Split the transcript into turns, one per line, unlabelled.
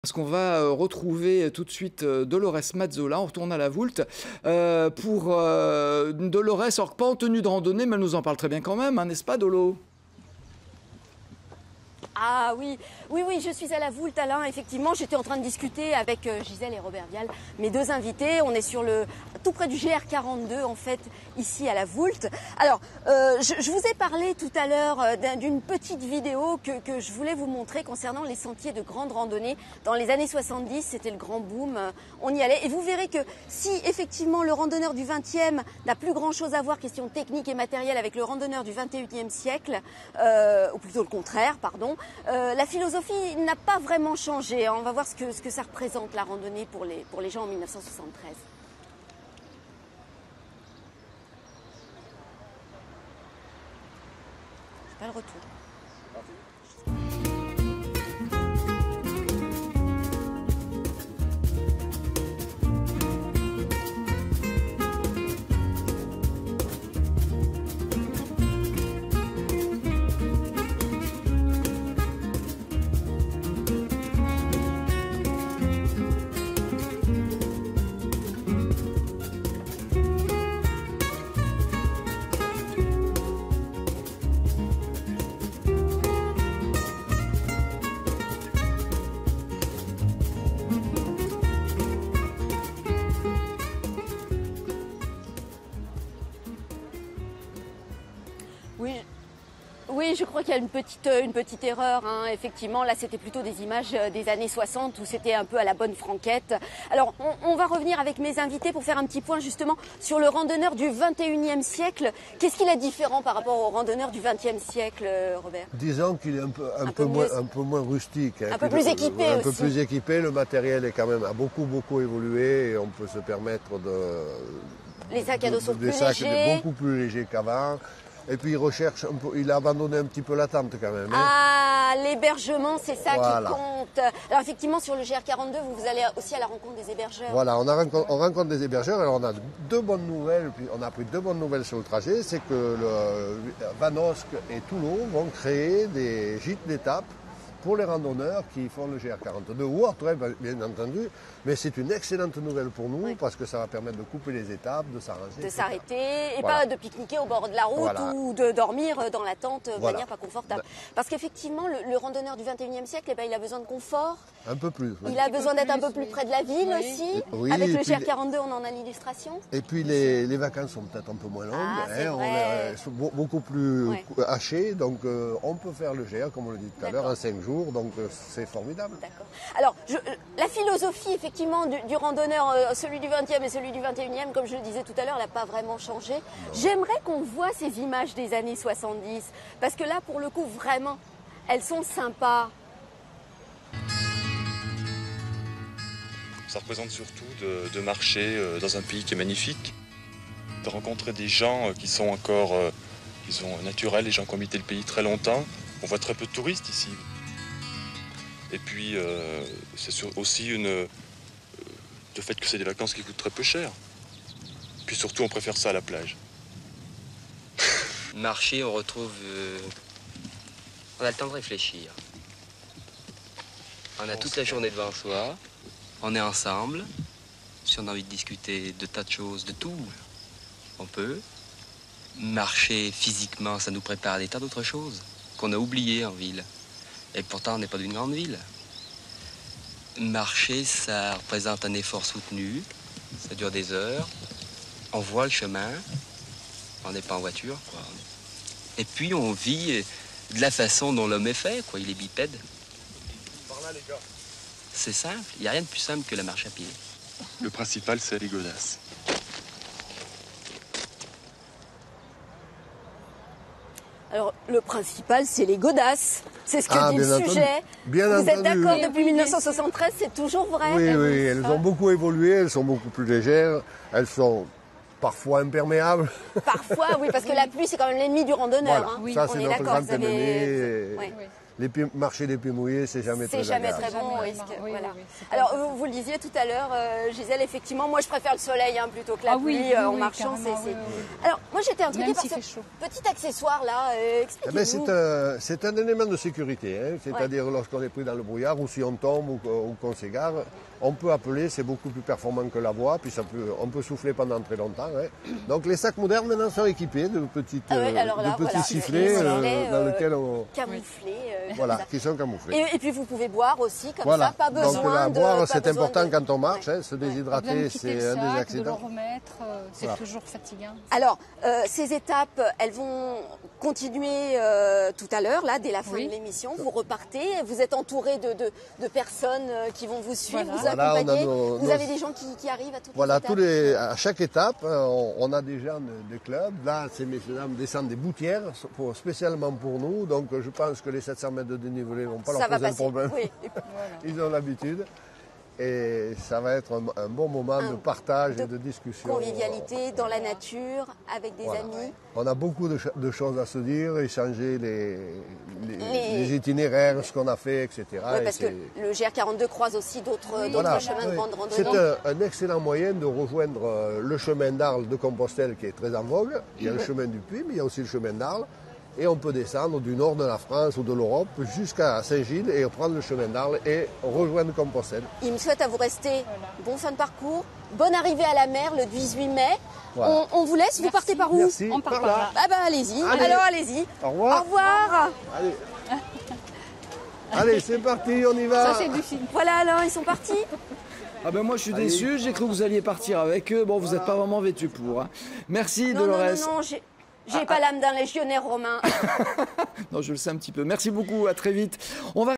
Parce qu'on va retrouver tout de suite Dolores Mazzola, on retourne à la Voulte pour Dolores, alors pas en tenue de randonnée, mais elle nous en parle très bien quand même, hein, n'est-ce pas Dolo?
Ah oui, oui, je suis à la Voulte, Alain. Effectivement, j'étais en train de discuter avec Gisèle et Robert Vial, mes deux invités. On est sur tout près du GR42, en fait, ici à la Voulte. Alors, je vous ai parlé tout à l'heure d'une petite vidéo que je voulais vous montrer concernant les sentiers de grande randonnée. Dans les années 70, c'était le grand boom. On y allait. Et vous verrez que si, effectivement, le randonneur du 20e n'a plus grand-chose à voir, question technique et matérielle, avec le randonneur du 21e siècle, ou plutôt le contraire, pardon, la philosophie n'a pas vraiment changé. On va voir ce que ça représente, la randonnée, pour les gens en 1973. Pas le retour. Oui, je crois qu'il y a une petite erreur, hein. Effectivement, là, c'était plutôt des images des années 60 où c'était un peu à la bonne franquette. Alors, on va revenir avec mes invités pour faire un petit point justement sur le randonneur du 21e siècle. Qu'est-ce qu'il a de différent par rapport au randonneur du 20e siècle, Robert?
Disons qu'il est un peu moins rustique. Hein,
un peu plus équipé aussi.
Un peu plus équipé. Le matériel est quand même a beaucoup évolué et on peut se permettre
Les sacs à dos sont plus
légers. Beaucoup plus légers qu'avant. Et puis il a abandonné un petit peu la tente quand même. Hein.
Ah, l'hébergement, c'est ça qui compte. Alors effectivement, sur le GR42, vous allez aussi à la rencontre des hébergeurs.
Voilà, on rencontre des hébergeurs. Alors on a deux bonnes nouvelles, puis on a appris deux bonnes nouvelles sur le trajet. C'est que Vanosque et Toulon vont créer des gîtes d'étape pour les randonneurs qui font le GR42 ou autres, bien entendu. Mais c'est une excellente nouvelle pour nous parce que ça va permettre de couper les étapes, de s'arranger.
De s'arrêter et pas de pique-niquer au bord de la route ou de dormir dans la tente de manière pas confortable. Parce qu'effectivement, le randonneur du 21e siècle, il a besoin de confort.
Un peu plus. Oui.
Il a besoin d'être un peu plus près de la ville aussi.
Oui,
avec le GR42, on en a l'illustration.
Et puis les vacances sont peut-être un peu moins longues. On sont beaucoup plus hachées. Donc on peut faire le GR, comme on l'a dit tout à l'heure, en 5 jours. Donc c'est formidable.
D'accord. Alors, la philosophie, effectivement, du randonneur, celui du 20e et celui du 21e, comme je le disais tout à l'heure, n'a pas vraiment changé. J'aimerais qu'on voit ces images des années 70, parce que là, pour le coup, vraiment, elles sont sympas.
Ça représente surtout de marcher dans un pays qui est magnifique, de rencontrer des gens qui sont encore naturels, les gens qui ont habité le pays très longtemps. On voit très peu de touristes ici. Et puis, c'est aussi le fait que c'est des vacances qui coûtent très peu cher. Puis surtout, on préfère ça à la plage.
Marcher, on retrouve... on a le temps de réfléchir. On a toute la journée devant soi. On est ensemble. Si on a envie de discuter de tas de choses, de tout, on peut. Marcher physiquement, ça nous prépare à des tas d'autres choses qu'on a oubliées en ville. Et pourtant, on n'est pas d'une grande ville. Marcher, ça représente un effort soutenu. Ça dure des heures. On voit le chemin. On n'est pas en voiture, quoi. Et puis, on vit de la façon dont l'homme est fait, quoi. Il est bipède.
Par là, les gars.
C'est simple. Il n'y a rien de plus simple que la marche à pied.
Le principal, c'est les godasses.
Alors, le principal, c'est les godasses. C'est ce que dit le sujet.
Bien
Vous êtes d'accord, depuis 1973, c'est toujours vrai?
Oui, elles ont beaucoup évolué, elles sont beaucoup plus légères, elles sont parfois imperméables.
Parfois, oui, parce que la pluie, c'est quand même l'ennemi du randonneur.
Voilà.
Hein.
Ça, c'est
on est
notre
d'accord.
grande ennemie. marcher les pieds mouillés, c'est jamais très
C'est jamais
agréable.
très bon au risque.
Oui,
Voilà.
oui, oui,
Alors, vous le disiez tout à l'heure, Gisèle, effectivement, moi je préfère le soleil hein, plutôt que la pluie en marchant. Alors, moi j'étais intriguée par ce petit accessoire là. Expliquez-nous.
C'est un élément de sécurité, hein. C'est-à-dire lorsqu'on est pris dans le brouillard ou si on tombe ou qu'on s'égare, on peut appeler, c'est beaucoup plus performant que la voix, puis on peut souffler pendant très longtemps. Hein. Donc les sacs modernes maintenant sont équipés de petits sifflets dans lesquels on...
Camouflés.
Voilà, qui sont camouflés.
Et puis vous pouvez boire aussi comme ça, pas besoin
donc, boire, c'est important quand on marche, hein, se déshydrater, c'est un des accidents.
De le remettre, c'est toujours fatigant.
Alors, ces étapes, elles vont continuer tout à l'heure, là, dès la fin de l'émission. Vous repartez, vous êtes entouré de personnes qui vont vous suivre, vous accompagner. Vous avez des gens qui arrivent à toutes les étapes.
À chaque étape, on a des gens de club. Là, ces messieurs dames descendent des boutières spécialement pour nous. Donc, je pense que les 700 mètres de dénivelé ne vont pas leur poser de problème.
Oui.
Ils ont l'habitude. Et ça va être un bon moment de partage et de discussion.
Convivialité dans la nature, avec des amis.
On a beaucoup de choses à se dire, échanger les itinéraires, ce qu'on a fait, etc.
Oui, parce que le GR42 croise aussi d'autres chemins de grande randonnée.
C'est un excellent moyen de rejoindre le chemin d'Arles de Compostelle qui est très en vogue. Il y a le chemin du Puy, mais il y a aussi le chemin d'Arles. Et on peut descendre du nord de la France ou de l'Europe jusqu'à Saint-Gilles et prendre le chemin d'Arles et rejoindre Compostelle.
Il me souhaite à vous rester bon fin de parcours, bonne arrivée à la mer le 18 mai.
Voilà.
On vous laisse, vous partez par où?
Merci.
On part
par là.
Ah bah allez-y,
Allez.
alors allez-y.
Au revoir.
Au revoir.
Allez, Allez c'est parti, on y va.
Ça, c'est du film.
Voilà alors, ils sont partis.
Ah ben moi je suis déçu, j'ai cru que vous alliez partir avec eux. Bon, vous n'êtes pas vraiment vêtus pour. Hein. Merci Dolores.
Non, j'ai pas l'âme d'un légionnaire romain.
Non, je le sais un petit peu. Merci beaucoup, à très vite. On va